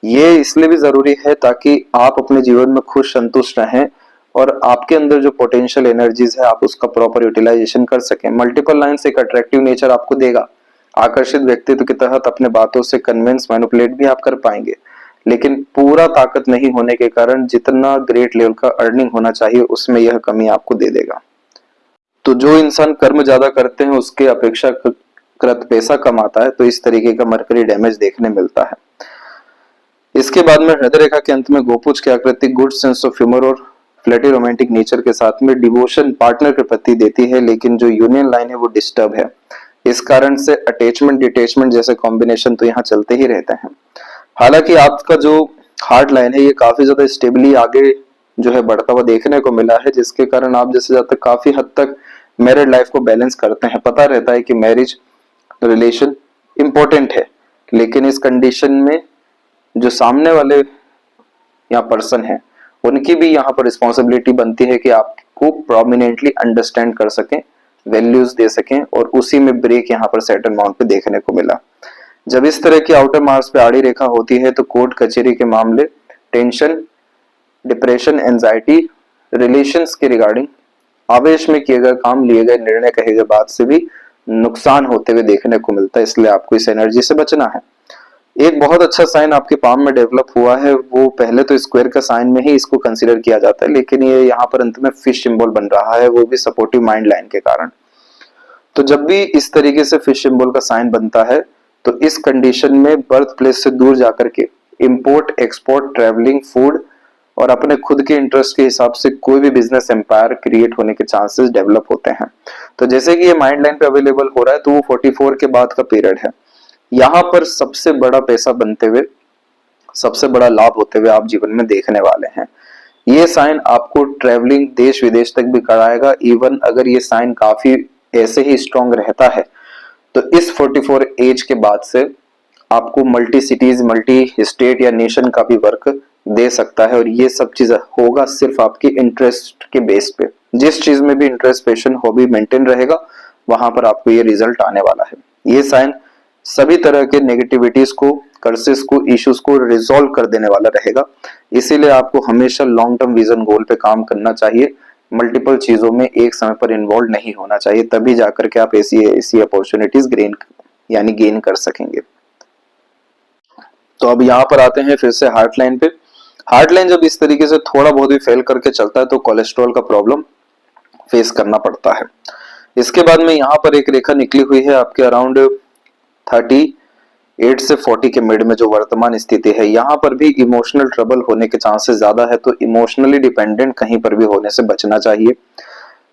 Speaker 1: ये इसलिए भी जरूरी है ताकि आप अपने जीवन में खुश संतुष्ट रहें और आपके अंदर जो पोटेंशियल एनर्जीज है आप उसका प्रॉपर यूटिलाइजेशन कर सकें। मल्टीपल लाइन्स एक अट्रैक्टिव नेचर आपको देगा, आकर्षित व्यक्तित्व के तहत अपने बातों से कन्विंस, मैनिपुलेट भी आप कर पाएंगे, लेकिन पूरा ताकत नहीं होने के कारण जितना ग्रेट लेवल का अर्निंग होना चाहिए उसमें यह कमी आपको दे देगा। तो जो इंसान कर्म ज्यादा करते हैं उसके अपेक्षाकृत पैसा कम आता है, तो इस तरीके का मरकरी डैमेज देखने मिलता है। इसके बाद में हृदय रेखा के अंत में गोपुज की आकृति गुड सेंस ऑफ ह्यूमर और फ्लर्टी रोमांटिक नेचर के साथ में डिवोशन पार्टनर के प्रति देती है, लेकिन जो यूनियन लाइन है वो डिस्टर्ब है। इस कारण से अटैचमेंट, डिटैचमेंट जैसे कॉम्बिनेशन तो यहाँ चलते ही रहते हैं। हालांकि आपका जो हार्ट लाइन है ये काफी ज्यादा स्टेबली आगे जो है बढ़ता हुआ देखने को मिला है, जिसके कारण आप जैसे जाते काफी हद तक मैरिड लाइफ को बैलेंस करते हैं। पता रहता है कि मैरिज रिलेशन इंपॉर्टेंट है, लेकिन इस कंडीशन में जो सामने वाले या पर्सन है उनकी भी यहाँ पर रिस्पॉन्सिबिलिटी बनती है कि आपको प्रोमिनेंटली अंडरस्टैंड कर सकें, वैल्यूज दे सकें, और उसी में ब्रेक यहाँ पर सैटर्न माउंट पे देखने को मिला। जब इस तरह की आउटर मार्स पे आड़ी रेखा होती है तो कोर्ट कचहरी के मामले, टेंशन, डिप्रेशन, एंजाइटी, रिलेशंस के रिगार्डिंग, आवेश में किए गए काम, लिए गए निर्णय, कहे गए बात से भी नुकसान होते हुए देखने को मिलता है। इसलिए आपको इस एनर्जी से बचना है। एक बहुत अच्छा साइन आपके पाम में डेवलप हुआ है, वो पहले तो स्क्वायर का साइन में ही इसको कंसीडर किया जाता है, लेकिन ये यहाँ पर अंत में फिश सिंबल बन रहा है, वो भी सपोर्टिव माइंड लाइन के कारण। तो जब भी इस तरीके से फिश सिंबल का साइन बनता है तो इस कंडीशन में बर्थ प्लेस से दूर जाकर के इंपोर्ट, एक्सपोर्ट, ट्रेवलिंग, फूड और अपने खुद के इंटरेस्ट के हिसाब से कोई भी बिजनेस एम्पायर क्रिएट होने के चांसेस डेवलप होते हैं। तो जैसे कि ये माइंड लाइन पे अवेलेबल हो रहा है तो वो 44 के बाद का पीरियड है। यहाँ पर सबसे बड़ा पैसा बनते हुए, सबसे बड़ा लाभ होते हुए आप जीवन में देखने वाले हैं। ये साइन आपको ट्रेवलिंग देश विदेश तक भी कराएगा। इवन अगर ये साइन काफी ऐसे ही स्ट्रांग रहता है तो इस 44 एज के बाद से आपको मल्टी सिटीज, मल्टी स्टेट या नेशन का भी वर्क दे सकता है। और ये सब चीज होगा सिर्फ आपके इंटरेस्ट के बेस पे। जिस चीज में भी इंटरेस्ट, पैशन, हॉबी मेंटेन रहेगा वहां पर आपको ये रिजल्ट आने वाला है। ये साइन सभी तरह के नेगेटिविटीज को, कर्सेस को, इश्यूज को रिजॉल्व कर देने वाला रहेगा। इसीलिए आपको हमेशा लॉन्ग टर्म विजन गोल पे काम करना चाहिए। मल्टीपल चीजों में एक समय पर इन्वॉल्व नहीं होना चाहिए, तभी जाकर के आप ऐसी अपॉर्चुनिटीज गेन कर सकेंगे। तो अब यहाँ पर आते हैं फिर से हार्ट लाइन पे। हार्ट लाइन जब इस तरीके से थोड़ा बहुत भी फेल करके चलता है तो कोलेस्ट्रॉल का प्रॉब्लम फेस करना पड़ता है। इसके बाद में यहाँ पर एक रेखा निकली हुई है आपके अराउंड 38 से 40 के मिड में जो वर्तमान स्थिति है, यहाँ पर भी इमोशनल ट्रबल होने के चांसेस ज्यादा है। तो इमोशनली डिपेंडेंट कहीं पर भी होने से बचना चाहिए।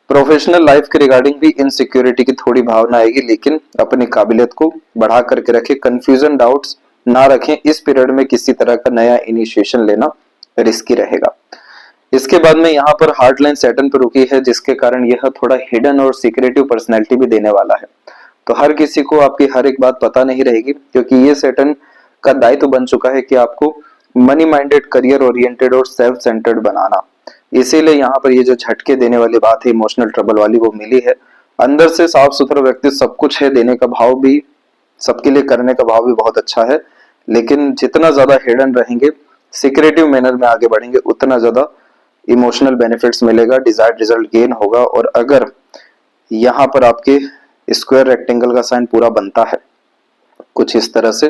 Speaker 1: प्रोफेशनल लाइफ के रिगार्डिंग भी इनसिक्योरिटी की थोड़ी भावना आएगी, लेकिन अपनी काबिलियत को बढ़ा करके रखें, कंफ्यूजन, डाउट्स ना रखें। इस पीरियड में किसी तरह का नया इनिशिएशन लेना रिस्की रहेगा। इसके बाद में यहाँ पर हार्ट लाइन सैटर्न पर रुकी है, जिसके कारण यह थोड़ा हिडन और सीक्रेटिव पर्सनैलिटी भी देने वाला है। तो हर किसी को आपकी हर एक बात पता नहीं रहेगी, क्योंकि ये सैटर्न का दायित्व बन चुका है कि आपको मनी माइंडेड, करियर ओरिएंटेड और सेल्फ सेंटर्ड बनाना। इसीलिए यहाँ पर ये जो झटके देने वाली बात है, इमोशनल ट्रबल वाली, वो मिली है। अंदर से साफ सुथरा व्यक्ति, सब कुछ है, देने का भाव भी, सबके लिए करने का भाव भी बहुत अच्छा है, लेकिन जितना ज्यादा हिडन रहेंगे, सीक्रेटिव मैनर में आगे बढ़ेंगे, उतना ज्यादा इमोशनल बेनिफिट्स मिलेगा, डिजायर्ड रिजल्ट गेन होगा। और अगर यहाँ पर आपके स्क्वायर रेक्टेंगल का साइन पूरा बनता है कुछ इस तरह से,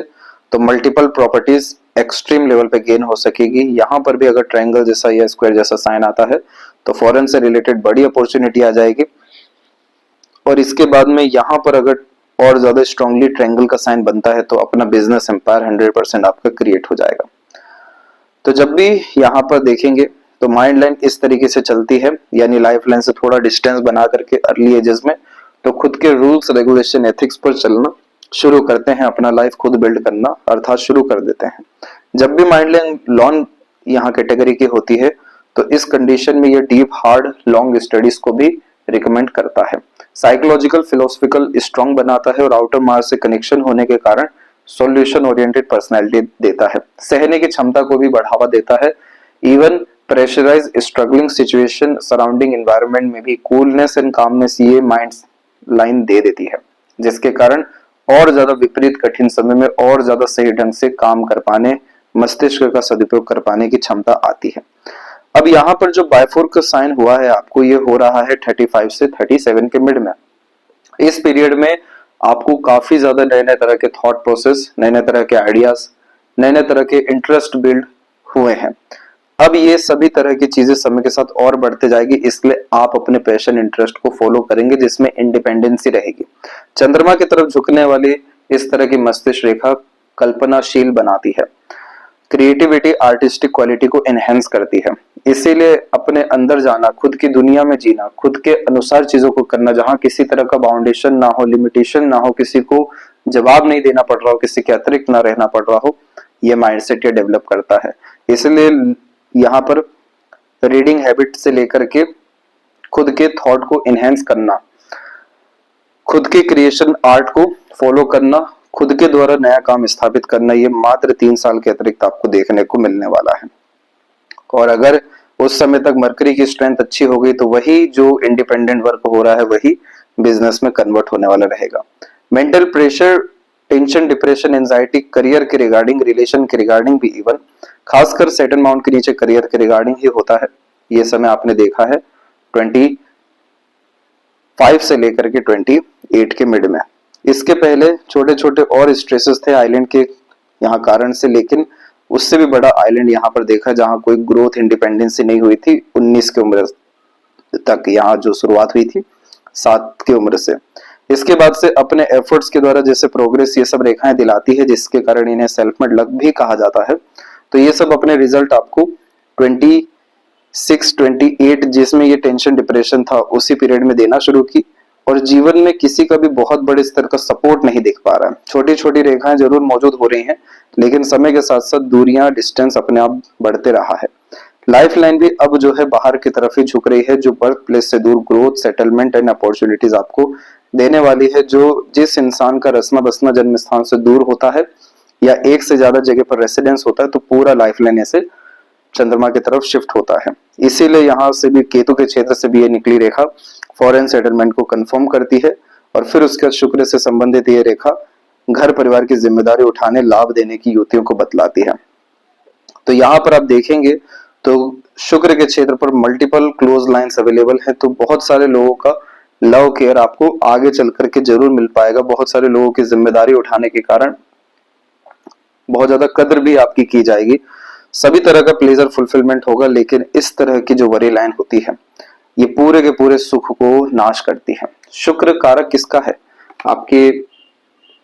Speaker 1: तो मल्टीपल प्रॉपर्टीज एक्सट्रीम लेवल पे गेन हो सकेगी। यहाँ पर भी अगर ट्रायंगल जैसा या स्क्वायर जैसा साइन आता है तो फॉरेन से रिलेटेड बड़ी अपॉर्चुनिटी आ जाएगी। और इसके बाद में यहाँ पर अगर और ज्यादा स्ट्रांगली ट्रायंगल का साइन बनता है तो अपना बिजनेस एम्पायर 100% आपका क्रिएट हो जाएगा। तो जब भी यहाँ पर देखेंगे तो माइंड लाइन इस तरीके से चलती है, यानी लाइफ लाइन से थोड़ा डिस्टेंस बना करके अर्ली एजेस में तो खुद के रूल्स, रेगुलेशन, एथिक्स पर चलना शुरू करते हैं, अपना लाइफ खुद बिल्ड करना अर्थात शुरू कर देते हैं। जब भी माइंड लाइन लॉन्ग यहाँ कैटेगरी की होती है तो इस कंडीशन में ये डीप, हार्ड, लॉन्ग स्टडीज को भी रिकमेंड करता है। साइकोलॉजिकल, फिलोसफिकल स्ट्रॉन्ग बनाता है और आउटर मार्स से कनेक्शन होने के कारण सॉल्यूशन ओरिएंटेड पर्सनैलिटी देता है। सहने की क्षमता को भी बढ़ावा देता है। Even pressurise, struggling situation, surrounding environment में भी कूलनेस एंड कामनेस ये माइंड लाइन दे देती है, जिसके कारण और ज्यादा विपरीत कठिन समय में और ज्यादा सही ढंग से काम कर पाने, मस्तिष्क का सदुपयोग कर पाने की क्षमता आती है। अब यहाँ पर जो बायफोर का साइन हुआ है आपको, ये हो रहा है 35 से 37 के मिड में। इस पीरियड में आपको काफी ज्यादा नए नए तरह के थॉट प्रोसेस, नए नए तरह के आइडियाज, नए नए तरह के इंटरेस्ट बिल्ड हुए हैं। अब ये सभी तरह की चीजें समय के साथ और बढ़ते जाएगी, इसलिए आप अपने पैशन, इंटरेस्ट को फॉलो करेंगे जिसमें इंडिपेंडेंसी रहेगी। चंद्रमा की तरफ झुकने वाली इस तरह की मस्तिष्क रेखा कल्पनाशील बनाती है, क्रिएटिविटी, आर्टिस्टिक क्वालिटी को एनहेंस करती है। इसीलिए अपने अंदर जाना, खुद की दुनिया में जीना, खुद के अनुसार चीजों को करना, जहां किसी तरह का बाउंडेशन ना हो, लिमिटेशन ना हो, किसी को जवाब नहीं देना पड़ रहा हो, किसी के अतिरिक्त ना रहना पड़ रहा हो, ये माइंडसेट ये डेवलप करता है। इसलिए यहाँ पर रीडिंग हैबिट से लेकर के खुद के थॉट को इनहेंस करना, खुद के क्रिएशन आर्ट को फॉलो करना, खुद के द्वारा नया काम स्थापित करना, ये मात्र 3 साल के अतिरिक्त आपको देखने को मिलने वाला है। और अगर उस समय तक मरकरी की स्ट्रेंथ अच्छी हो गई तो वही जो इंडिपेंडेंट वर्क हो रहा है वही बिजनेस में कन्वर्ट होने वाला रहेगा। Mental pressure tension, depression, anxiety, career के रिगार्डिंग, रिलेशन के रिगार्डिंग भी इवन, खासकर सेटन माउंट के नीचे करियर के रिगार्डिंग ही होता है। ये समय आपने देखा है 25 से लेकर के 28 के मिड में। इसके पहले छोटे छोटे और स्ट्रेसेस थे आइलैंड के यहाँ कारण से, लेकिन उससे भी बड़ा आइलैंड यहाँ पर देखा जहाँ कोई ग्रोथ इंडिपेंडेंसी नहीं हुई थी 19 की उम्र तक, यहाँ जो शुरुआत हुई थी 7 की उम्र से। इसके बाद से अपने एफर्ट्स के द्वारा जैसे प्रोग्रेस ये सब रेखाएं दिलाती है, जिसके कारण इन्हें सेल्फ मेड लक भी कहा जाता है। तो ये सब अपने रिजल्ट आपको 26, 28 जिसमें ये टेंशन डिप्रेशन था उसी पीरियड में देना शुरू की, और जीवन में किसी का भी बहुत बड़े स्तर का सपोर्ट नहीं दिख पा रहा है। छोटी छोटी रेखाएं जरूर मौजूद हो रही हैं, लेकिन समय के साथ साथ दूरियां, डिस्टेंस अपने आप बढ़ते रहा है। लाइफ लाइन भी अब जो है बाहर की तरफ ही झुक रही है, जो बर्थ प्लेस से दूर ग्रोथ, सेटलमेंट एंड अपॉर्चुनिटीज आपको देने वाली है। जो जिस इंसान का रसना बसना जन्म स्थान से दूर होता है या एक से ज्यादा जगह पर रेसिडेंस होता है, तो पूरा लाइफ लाइन ऐसे चंद्रमा की तरफ शिफ्ट होता है। इसीलिए यहाँ से भी केतु के क्षेत्र से भी ये निकली रेखा फॉरेन सेटलमेंट को कंफर्म करती है, और फिर उसके बाद शुक्र से संबंधित ये रेखा घर परिवार की जिम्मेदारी उठाने, लाभ देने की युतियों को बतलाती है। तो यहाँ पर आप देखेंगे तो शुक्र के क्षेत्र पर मल्टीपल क्लोज लाइंस अवेलेबल है, तो बहुत सारे लोगों का लव केयर आपको आगे चल करके जरूर मिल पाएगा। बहुत सारे लोगों की जिम्मेदारी उठाने के कारण बहुत ज्यादा कद्र भी आपकी की जाएगी। सभी तरह का प्लेजर फुलफिलमेंट होगा, लेकिन इस तरह की जो वरी लाइन होती है ये पूरे के पूरे सुख को नाश करती है। शुक्र कारक किसका है? आपके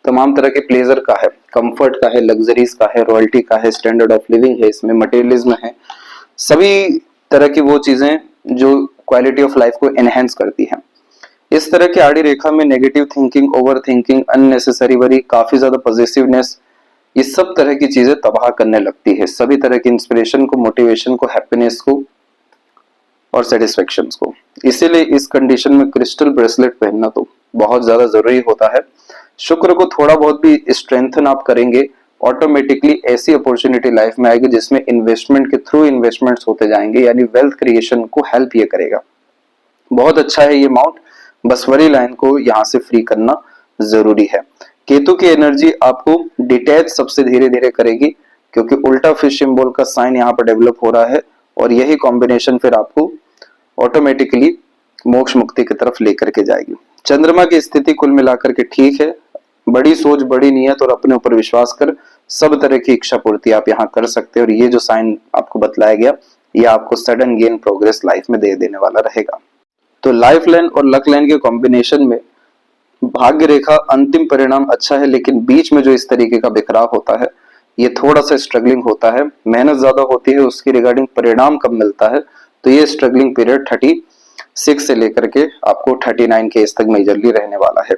Speaker 1: तमाम तरह के प्लेजर का है, कंफर्ट का है, लग्जरीज का है, रॉयल्टी का है, स्टैंडर्ड ऑफ लिविंग है, इसमें मटेरियलिज्म है, सभी तरह की वो चीजें जो क्वालिटी ऑफ लाइफ को एनहेंस करती है। इस तरह की आड़ी रेखा में negative thinking, over thinking, unnecessary worry, काफी ज्यादा पॉजिटिवनेस, ये सब तरह की चीजें तबाह करने लगती है सभी तरह की इंस्पिरेशन को, मोटिवेशन को, हैप्पीनेस को और सेटिस्फेक्शन को। इसीलिए इस कंडीशन में क्रिस्टल ब्रेसलेट पहनना तो बहुत ज्यादा जरूरी होता है। शुक्र को थोड़ा बहुत भी स्ट्रेंथन आप करेंगे, ऑटोमेटिकली ऐसी अपॉर्चुनिटी लाइफ में आएगी जिसमें इन्वेस्टमेंट के थ्रू इन्वेस्टमेंट्स होते जाएंगे, यानी वेल्थ क्रिएशन को हेल्प ये करेगा। बहुत अच्छा है ये माउंट, बस वरी लाइन को यहाँ से फ्री करना जरूरी है। केतु की एनर्जी आपको डिटैच सबसे धीरे धीरे करेगी, क्योंकि उल्टा फिश सिंबल का साइन यहाँ पर डेवलप हो रहा है, और यही कॉम्बिनेशन फिर आपको ऑटोमेटिकली मोक्ष मुक्ति की तरफ लेकर के जाएगी। चंद्रमा की स्थिति कुल मिलाकर के ठीक है, बड़ी सोच, बड़ी नियत और अपने ऊपर विश्वास कर सब तरह की इच्छा पूर्ति आप यहाँ कर सकते हैं, और ये जो साइन आपको बतलाया गया ये आपको सडन गेन प्रोग्रेस लाइफ में दे देने वाला रहेगा। तो लाइफ लाइन और लक लाइन के कॉम्बिनेशन में भाग्य रेखा अंतिम परिणाम अच्छा है, लेकिन बीच में जो इस तरीके का बिखराव होता है ये थोड़ा सा स्ट्रगलिंग होता है, मेहनत ज्यादा होती है, उसकी रिगार्डिंग परिणाम कम मिलता है। तो ये स्ट्रगलिंग पीरियड 36 से लेकर के आपको 39 के एज तक मेजरली रहने वाला है।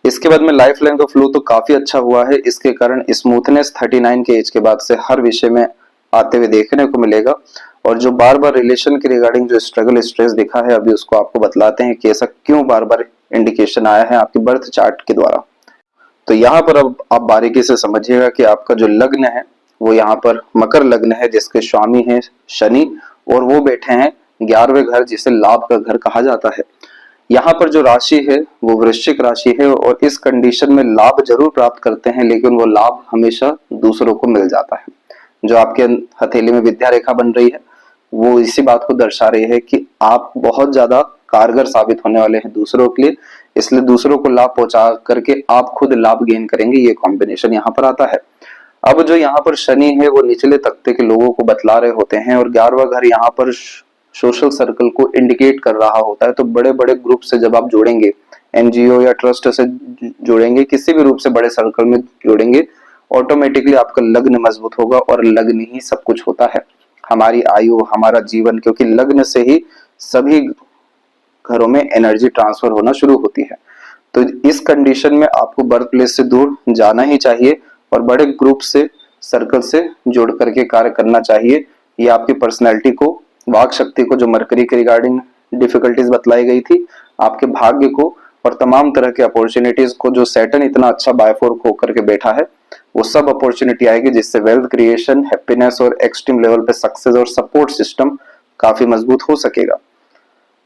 Speaker 1: इसके बाद में लाइफ लाइन का फ्लो तो काफी अच्छा हुआ है, इसके कारण स्मूथनेस 39 के एज के बाद से हर विषय में आते हुए देखने को मिलेगा। और जो बार बार रिलेशन के रिगार्डिंग जो स्ट्रगल, स्ट्रेस दिखा है, अभी उसको आपको बतलाते हैं कि ऐसा क्यों बार बार इंडिकेशन आया है आपके बर्थ चार्ट के द्वारा। तो यहाँ पर अब आप बारीकी से समझिएगा कि आपका जो लग्न है वो यहाँ पर मकर लग्न है, जिसके स्वामी है शनि, और वो बैठे हैं 11वें घर, जिसे लाभ का घर कहा जाता है। यहाँ पर जो राशि है वो वृश्चिक राशि है, और इस कंडीशन में लाभ जरूर प्राप्त करते हैं, लेकिन वो लाभ हमेशा दूसरों को मिल जाता है। जो आपके हथेली में विद्या रेखा बन रही है वो इसी बात को दर्शा रही है कि आप बहुत ज्यादा कारगर साबित होने वाले हैं दूसरों के लिए, इसलिए दूसरों को लाभ पहुंचा करके आप खुद लाभ गेन करेंगे, ये कॉम्बिनेशन यहाँ पर आता है। अब जो यहाँ पर शनि है वो निचले तख्ते के लोगों को बतला रहे होते हैं, और 11वां घर यहाँ पर सोशल सर्कल को इंडिकेट कर रहा होता है। तो बड़े बड़े ग्रुप से जब आप जुड़ेंगे, एनजीओ या ट्रस्ट से जुड़ेंगे, किसी भी रूप से बड़े सर्कल में जुड़ेंगे, ऑटोमेटिकली आपका लग्न मजबूत होगा, और लग्न ही सब कुछ होता है, हमारी आयु, हमारा जीवन, क्योंकि लग्न से ही सभी घरों में एनर्जी ट्रांसफर होना शुरू होती है। तो इस कंडीशन में आपको बर्थ प्लेस से दूर जाना ही चाहिए, और बड़े ग्रुप से, सर्कल से जुड़ करके कार्य करना चाहिए। ये आपकी पर्सनैलिटी को, वाक शक्ति को, जो मरकरी के रिगार्डिंग डिफिकल्टीज बतलाई गई थी, आपके भाग्य को और तमाम तरह के अपॉर्चुनिटीज को, जो सैटर्न इतना अच्छा बायफोर होकर के बैठा है, वो सब अपॉर्चुनिटी आएगी, जिससे वेल्थ क्रिएशन, हैप्पीनेस और एक्सट्रीम लेवल पे सक्सेस और सपोर्ट सिस्टम काफी मजबूत हो सकेगा।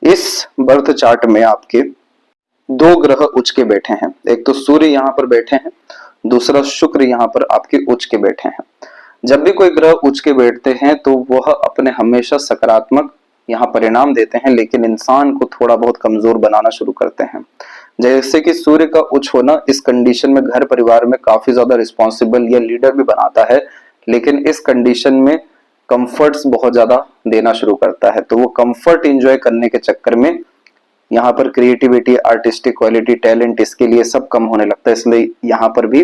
Speaker 1: इस बर्थ चार्ट में आपके 2 ग्रह उच्च के बैठे हैं, एक तो सूर्य यहाँ पर बैठे हैं, दूसरा शुक्र यहाँ पर आपके उच्च के बैठे हैं। जब भी कोई ग्रह उच्च के बैठते हैं तो वह अपने हमेशा सकारात्मक यहाँ परिणाम देते हैं, लेकिन इंसान को थोड़ा बहुत कमजोर बनाना शुरू करते हैं। जैसे कि सूर्य का उच्च होना इस कंडीशन में घर परिवार में काफी ज्यादा रिस्पॉन्सिबल या लीडर भी बनाता है, लेकिन इस कंडीशन में कंफर्ट्स बहुत ज्यादा देना शुरू करता है। तो वो कंफर्ट एंजॉय करने के चक्कर में यहाँ पर क्रिएटिविटी, आर्टिस्टिक क्वालिटी, टैलेंट, इसके लिए सब कम होने लगता है। इसलिए यहाँ पर भी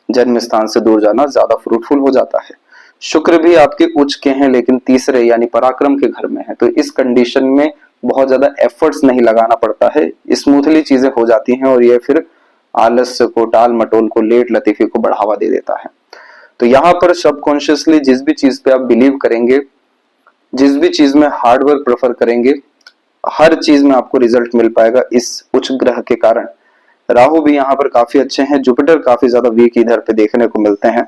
Speaker 1: जन्म स्थान से दूर जाना ज्यादा फ्रूटफुल हो जाता है। शुक्र भी आपके उच्च के हैं लेकिन तीसरे यानी पराक्रम के घर में है, तो इस कंडीशन में बहुत ज्यादा एफर्ट्स नहीं लगाना पड़ता है, स्मूथली चीजें हो जाती हैं और ये फिर आलस्य को, टाल मटोल को, लेट लतीफी को बढ़ावा दे देता है। तो यहाँ पर सबकॉन्शियसली जिस भी चीज पे आप बिलीव करेंगे, जिस भी चीज में हार्डवर्क प्रेफर करेंगे, हर चीज में आपको रिजल्ट मिल पाएगा इस उच्च ग्रह के कारण। राहु भी यहाँ पर काफी अच्छे हैं, जुपिटर काफी ज्यादा वीक इधर पे देखने को मिलते हैं,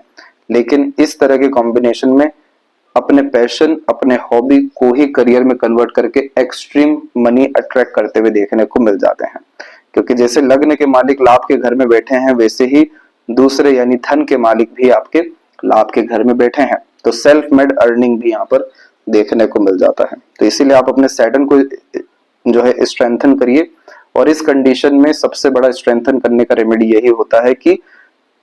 Speaker 1: लेकिन इस तरह के कॉम्बिनेशन में अपने पैशन, अपने हॉबी को ही करियर में कन्वर्ट करके एक्सट्रीम मनी अट्रैक्ट करते हुए देखने को मिल जाते हैं। क्योंकि जैसे लग्न के मालिक लाभ के घर में बैठे हैं, वैसे ही दूसरे यानी धन के मालिक भी आपके लाभ के घर में बैठे हैं, तो सेल्फ मेड अर्निंग भी यहाँ पर देखने को मिल जाता है। तो इसीलिए आप अपने सैटर्न को जो है स्ट्रेंथन करिए, और इस कंडीशन में सबसे बड़ा स्ट्रेंथन करने का रेमेडी यही होता है कि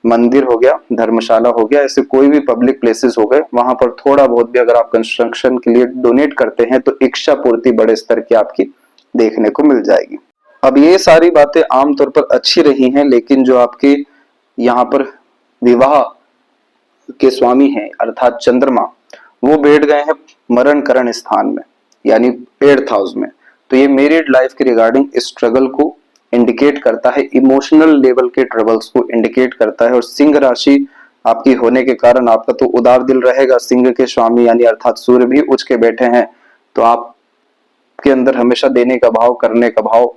Speaker 1: मंदिर हो गया, धर्मशाला हो गया, ऐसे कोई भी पब्लिक प्लेसेस हो गए, वहां पर थोड़ा बहुत भी अगर आप कंस्ट्रक्शन के लिए डोनेट करते हैं तो इच्छा पूर्ति बड़े स्तर की आपकी देखने को मिल जाएगी। अब ये सारी बातें आमतौर पर अच्छी रही हैं, लेकिन जो आपके यहाँ पर विवाह के स्वामी हैं अर्थात चंद्रमा, वो बैठ गए हैं मरण करण स्थान में यानी 8th हाउस में। तो ये मैरिड लाइफ के रिगार्डिंग स्ट्रगल को इंडिकेट करता है, इमोशनल लेवल के ट्रबल्स को इंडिकेट करता है। और सिंह राशि आपकी होने के कारण आपका तो उदार दिल रहेगा, सिंह के स्वामी यानी अर्थात सूर्य भी उच्च के बैठे हैं, तो आपके अंदर हमेशा देने का भाव, करने का भाव,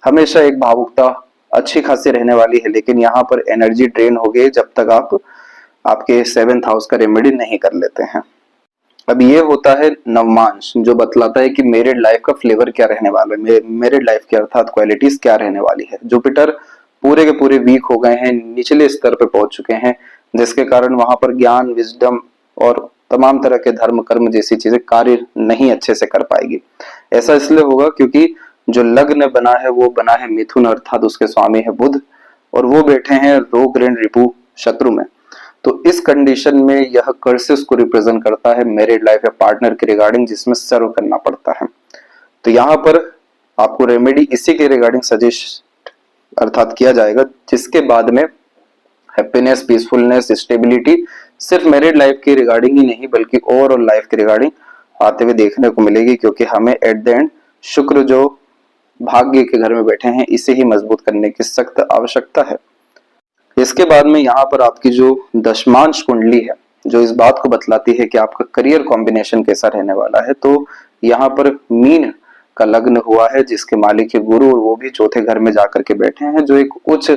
Speaker 1: हमेशा एक भावुकता अच्छी खासी रहने वाली है। लेकिन यहाँ पर एनर्जी ड्रेन हो गई जब तक आप आपके 7th हाउस का रेमेडी नहीं कर लेते हैं। अब ये होता है नवमांश, जो बतलाता है कि मैरिड लाइफ का फ्लेवर क्या रहने वाला है, मैरिड लाइफ की अर्थात क्वालिटीज क्या रहने वाली है। जुपिटर पूरे के पूरे वीक हो गए हैं, निचले स्तर पे पहुंच चुके हैं, जिसके कारण वहां पर ज्ञान, विजडम और तमाम तरह के धर्म कर्म जैसी चीजें कार्य नहीं अच्छे से कर पाएगी। ऐसा इसलिए होगा क्योंकि जो लग्न बना है वो बना है मिथुन अर्थात उसके स्वामी है बुध, और वो बैठे हैं रोग, ऋण, रिपु, शत्रु में। तो इस कंडीशन में यह कर्सेस को रिप्रेजेंट करता है मैरिड लाइफ या पार्टनर के रिगार्डिंग, जिसमें सर्व करना पड़ता है। तो यहाँ पर आपको रेमेडी इसी के रिगार्डिंग सजेस्ट अर्थात किया जाएगा, जिसके बाद में हैप्पीनेस, पीसफुलनेस, स्टेबिलिटी सिर्फ मैरिड लाइफ के रिगार्डिंग ही नहीं बल्कि ओवरऑल लाइफ के रिगार्डिंग आते हुए देखने को मिलेगी। क्योंकि हमें एट द एंड शुक्र जो भाग्य के घर में बैठे हैं, इसे ही मजबूत करने की सख्त आवश्यकता है। इसके बाद में यहाँ पर आपकी जो दशमांश कुंडली है, जो इस बात को बतलाती है कि आपका करियर कॉम्बिनेशन कैसा रहने वाला है, तो यहाँ पर मीन का लग्न हुआ है जिसके मालिक है गुरु, और वो भी चौथे घर में जाकर के बैठे हैं, जो एक उच्च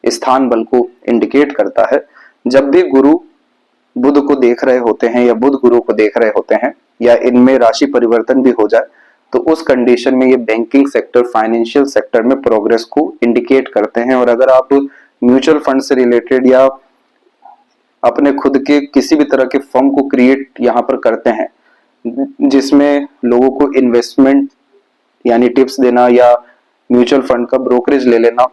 Speaker 1: स्थान बल को इंडिकेट करता है। जब भी गुरु बुध को देख रहे होते हैं या बुध गुरु को देख रहे होते हैं या इनमें राशि परिवर्तन भी हो जाए, तो उस कंडीशन में ये बैंकिंग सेक्टर, फाइनेंशियल सेक्टर में प्रोग्रेस को इंडिकेट करते हैं। और अगर आप म्यूचुअल फंड से रिलेटेड या अपने खुद के किसी भी तरह के फर्म को क्रिएट यहाँ पर करते हैं, जिसमें लोगों को इन्वेस्टमेंट यानी टिप्स देना या म्यूचुअल फंड का ब्रोकरेज ले लेना,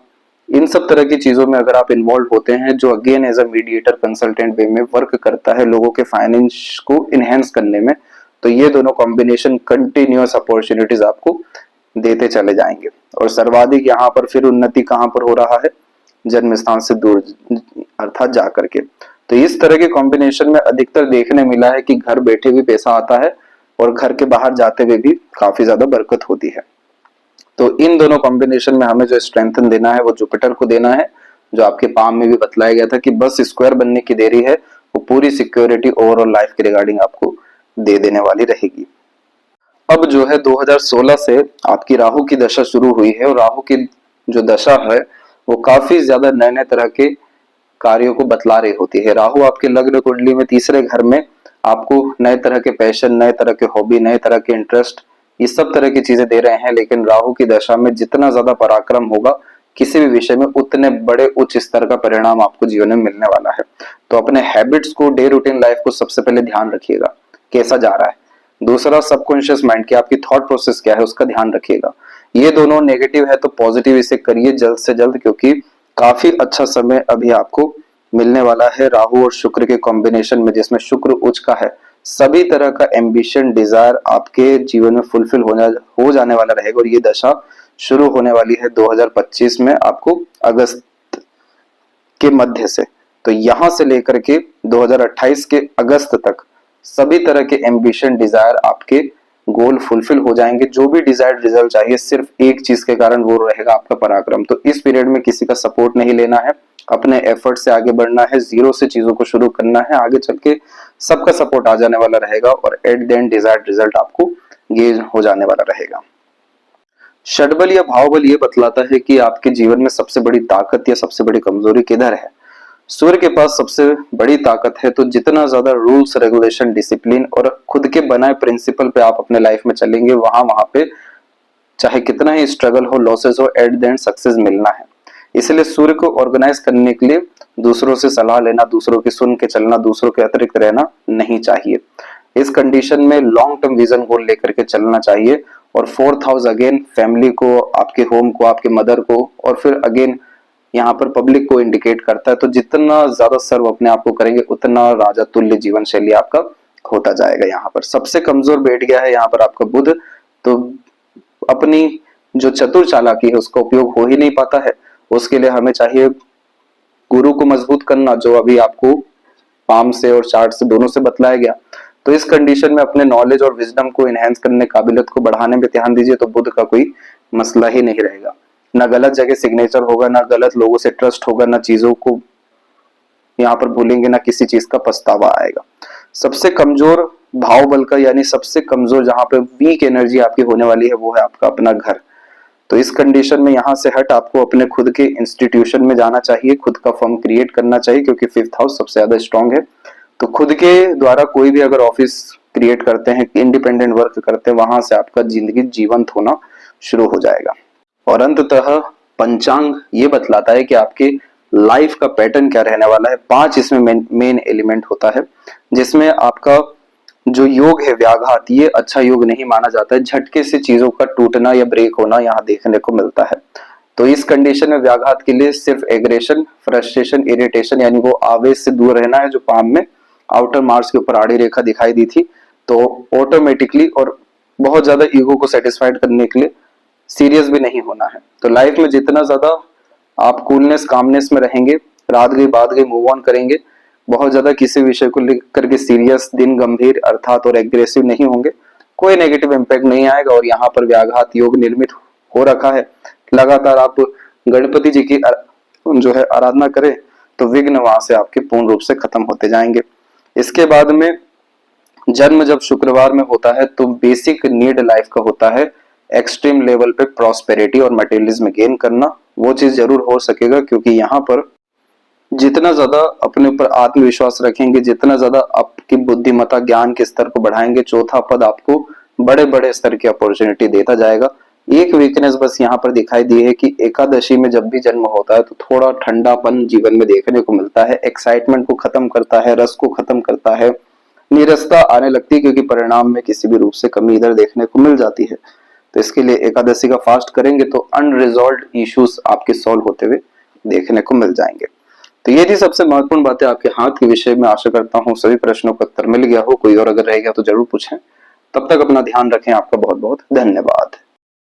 Speaker 1: इन सब तरह की चीजों में अगर आप इन्वॉल्व होते हैं, जो again as a mediator, consultant way में वर्क करता है लोगों के फाइनेंस को इनहेंस करने में, तो ये दोनों कॉम्बिनेशन कंटिन्यूअस अपॉर्चुनिटीज आपको देते चले जाएंगे। और सर्वाधिक यहाँ पर फिर उन्नति कहाँ पर हो रहा है, जन्म स्थान से दूर अर्थात जा करके। तो इस तरह के कॉम्बिनेशन में अधिकतर देखने मिला है कि घर बैठे भी पैसा आता है और घर के बाहर जाते हुए भी काफी ज्यादा बरकत होती है। तो इन दोनों कॉम्बिनेशन में हमें जो स्ट्रेंथन देना है वो जुपिटर को देना है, जो आपके पाम में भी बतलाया गया था कि बस स्क्वायर बनने की देरी है, वो पूरी सिक्योरिटी ओवरऑल लाइफ के रिगार्डिंग आपको दे देने वाली रहेगी। अब जो है 2016 से आपकी राहु की दशा शुरू हुई है, और राहु की जो दशा है वो काफी ज्यादा नए नए तरह के कार्यों को बतला रही होती है। राहु आपके लग्न कुंडली में तीसरे घर में आपको नए तरह के पैशन, नए तरह के हॉबी, नए तरह के इंटरेस्ट, ये सब तरह की चीजें दे रहे हैं। लेकिन राहु की दशा में जितना ज्यादा पराक्रम होगा, किसी भी विषय में उतने बड़े उच्च स्तर का परिणाम आपको जीवन में मिलने वाला है। तो अपने हैबिट्स को, डे रूटीन लाइफ को सबसे पहले ध्यान रखिएगा, कैसा जा रहा है। दूसरा, सबकॉन्शियस माइंड की आपकी थॉट प्रोसेस क्या है, उसका ध्यान रखिएगा। ये दोनों नेगेटिव है तो पॉजिटिव इसे करिए जल्द से जल्द, क्योंकि काफी अच्छा समय अभी आपको मिलने वाला है राहु और शुक्र के कॉम्बिनेशन में, जिसमें शुक्र उच्च का है। सभी तरह का एम्बिशन, डिजायर आपके जीवन में फुलफिल हो जाने वाला रहेगा। और ये दशा शुरू होने वाली है 2025 में आपको अगस्त के मध्य से। तो यहां से लेकर के 2028 के अगस्त तक सभी तरह के एम्बिशन, डिजायर, आपके गोल फुलफिल हो जाएंगे। जो भी डिजायर्ड रिजल्ट चाहिए सिर्फ एक चीज के कारण, वो रहेगा आपका पराक्रम। तो इस पीरियड में किसी का सपोर्ट नहीं लेना है, अपने एफर्ट से आगे बढ़ना है, जीरो से चीजों को शुरू करना है। आगे चल के सबका सपोर्ट आ जाने वाला रहेगा और at the end desired result आपको गेन हो जाने वाला रहेगा। षडबल या भावबल ये बतलाता है कि आपके जीवन में सबसे बड़ी ताकत या सबसे बड़ी कमजोरी किधर है। सूर्य के पास सबसे बड़ी ताकत है, तो जितना ज्यादा रूल्स, रेगुलेशन, डिसिप्लिन और खुद के बनाए प्रिंसिपल पे आप अपने लाइफ में चलेंगे, वहां पे चाहे कितना ही स्ट्रगल हो, लॉसेस हो, एट द एंड सक्सेस मिलना है। इसलिए सूर्य को ऑर्गेनाइज करने के लिए दूसरों से सलाह लेना, दूसरों की सुन के चलना, दूसरों के अतिरिक्त रहना नहीं चाहिए। इस कंडीशन में लॉन्ग टर्म विजन गोल लेकर के चलना चाहिए। और फोर्थ हाउस अगेन फैमिली को, आपके होम को, आपके मदर को, और फिर अगेन यहाँ पर पब्लिक को इंडिकेट करता है। तो जितना ज्यादा सर्व अपने आप को करेंगे, उतना राजा तुल्य जीवन शैली आपका होता जाएगा। यहाँ पर सबसे कमजोर बैठ गया है यहाँ पर आपका बुध, तो अपनी जो चतुर चालाकी है उसका उपयोग हो ही नहीं पाता है। उसके लिए हमें चाहिए गुरु को मजबूत करना, जो अभी आपको पाम से और चार्ट से दोनों से बतलाया गया। तो इस कंडीशन में अपने नॉलेज और विजडम को इनहेंस करने, काबिलियत को बढ़ाने में ध्यान दीजिए, तो बुध का कोई मसला ही नहीं रहेगा। ना गलत जगह सिग्नेचर होगा, ना गलत लोगों से ट्रस्ट होगा, ना चीजों को यहाँ पर भूलेंगे, ना किसी चीज का पछतावा आएगा। सबसे कमजोर भाव बल का, यानी सबसे कमजोर जहां पे वीक एनर्जी आपकी होने वाली है, वो है आपका अपना घर। तो इस कंडीशन में यहाँ से हट आपको अपने खुद के इंस्टीट्यूशन में जाना चाहिए, खुद का फर्म क्रिएट करना चाहिए, क्योंकि फिफ्थ हाउस सबसे ज्यादा स्ट्रांग है। तो खुद के द्वारा कोई भी अगर ऑफिस क्रिएट करते हैं, इंडिपेंडेंट वर्क करते हैं, वहां से आपका जिंदगी जीवंत होना शुरू हो जाएगा। और अंततः पंचांग ये बतलाता है कि आपके लाइफ का पैटर्न क्या रहने वाला है। 5 इसमें मेन एलिमेंट होता है, जिसमें आपका जो योग है व्याघात, ये अच्छा योग नहीं माना जाता है। झटके से चीजों का टूटना या ब्रेक होना यहाँ देखने को मिलता है। तो इस कंडीशन में व्याघात के लिए सिर्फ एग्रेशन, फ्रस्ट्रेशन, इरिटेशन, यानी वो आवेश से दूर रहना है, जो पाम में आउटर मार्स के ऊपर आड़ी रेखा दिखाई दी थी। तो ऑटोमेटिकली और बहुत ज्यादा ईगो को सेटिस्फाइड करने के लिए सीरियस भी नहीं होना है। तो लाइफ में जितना ज्यादा आप कूलनेस, कामनेस में रहेंगे, रात गई बात गई, मूव ऑन करेंगे, बहुत ज्यादा किसी विषय को लेकर के सीरियस, दिन गंभीर अर्थात और एग्रेसिव नहीं होंगे, कोई नेगेटिव इंपैक्ट नहीं आएगा। और यहाँ पर व्याघात योग निर्मित हो रखा है। लगातार आप गणपति जी की जो है आराधना करें, तो विघ्न वहां से आपके पूर्ण रूप से खत्म होते जाएंगे। इसके बाद में जन्म जब शुक्रवार में होता है, तो बेसिक नीड लाइफ का होता है एक्सट्रीम लेवल पे प्रॉस्पेरिटी और मटेरियलिज्म गेन करना। वो चीज जरूर हो सकेगा, क्योंकि यहाँ पर जितना ज्यादा अपने ऊपर आत्मविश्वास रखेंगे, जितना ज्यादा आपकी बुद्धिमत्ता, ज्ञान के स्तर को बढ़ाएंगे, चौथा पद आपको बड़े बड़े स्तर की अपॉर्चुनिटी देता जाएगा। एक वीकनेस बस यहाँ पर दिखाई दी है कि एकादशी में जब भी जन्म होता है, तो थोड़ा ठंडापन जीवन में देखने को मिलता है। एक्साइटमेंट को खत्म करता है, रस को खत्म करता है, नीरसता आने लगती है, क्योंकि परिणाम में किसी भी रूप से कमी इधर देखने को मिल जाती है। तो इसके लिए एकादशी का फास्ट करेंगे तो अनरिजॉल्व्ड इश्यूज आपके सॉल्व होते हुए देखने को मिल जाएंगे। तो ये थी सबसे महत्वपूर्ण बातें आपके हाथ के विषय में। आशा करता हूँ सभी प्रश्नों का उत्तर मिल गया हो। कोई और अगर रह गया तो जरूर पूछें। तब तक अपना ध्यान रखें। आपका बहुत बहुत धन्यवाद।